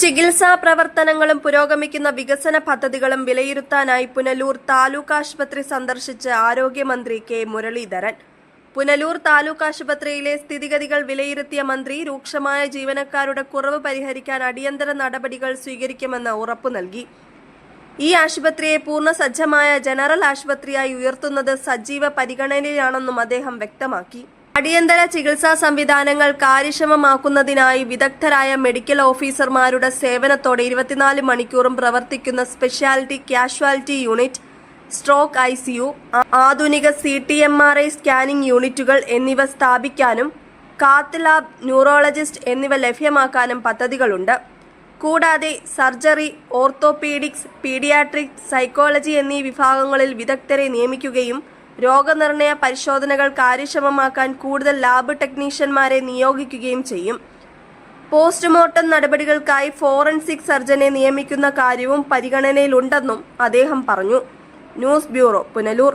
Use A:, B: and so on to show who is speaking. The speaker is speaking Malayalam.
A: ചികിത്സാ പ്രവർത്തനങ്ങളും പുരോഗമിക്കുന്ന വികസന പദ്ധതികളും വിലയിരുത്താനായി പുനലൂർ താലൂക്ക് ആശുപത്രി സന്ദർശിച്ച് ആരോഗ്യമന്ത്രി കെ മുരളീധരൻ. പുനലൂർ താലൂക്ക് ആശുപത്രിയിലെ സ്ഥിതിഗതികൾ വിലയിരുത്തിയ മന്ത്രി രൂക്ഷമായ ജീവനക്കാരുടെ കുറവ് പരിഹരിക്കാൻ അടിയന്തര നടപടികൾ സ്വീകരിക്കുമെന്ന് ഉറപ്പു നൽകി. ഈ ആശുപത്രിയെ പൂർണ്ണ സജ്ജമായ ജനറൽ ആശുപത്രിയായി ഉയർത്തുന്നത് സജീവ പരിഗണനയിലാണെന്നും അദ്ദേഹം വ്യക്തമാക്കി. അടിയന്തര ചികിത്സാ സംവിധാനങ്ങൾ കാര്യക്ഷമമാക്കുന്നതിനായി വിദഗ്ധരായ മെഡിക്കൽ ഓഫീസർമാരുടെ സേവനത്തോടെ 24 മണിക്കൂറും പ്രവർത്തിക്കുന്ന speciality casualty unit, stroke ICU, ആധുനിക CT/MRI സ്കാനിംഗ് യൂണിറ്റുകൾ എന്നിവ സ്ഥാപിക്കാനും കാത്ത് ലാബ്, ന്യൂറോളജിസ്റ്റ് എന്നിവ ലഭ്യമാക്കാനും പദ്ധതികളുണ്ട്. കൂടാതെ സർജറി, ഓർത്തോപീഡിക്സ്, പീഡിയാട്രിക്സ്, സൈക്കോളജി എന്നീ വിഭാഗങ്ങളിൽ വിദഗ്ധരെ നിയമിക്കുകയും രോഗനിർണയ പരിശോധനകൾ കാര്യക്ഷമമാക്കാൻ കൂടുതൽ ലാബ് ടെക്നീഷ്യന്മാരെ നിയോഗിക്കുകയും ചെയ്യും. പോസ്റ്റ്മോർട്ടം നടപടികൾക്കായി ഫോറൻസിക് സർജനെ നിയമിക്കുന്ന കാര്യവും പരിഗണനയിലുണ്ടെന്നും അദ്ദേഹം പറഞ്ഞു. News bureau, Punalur.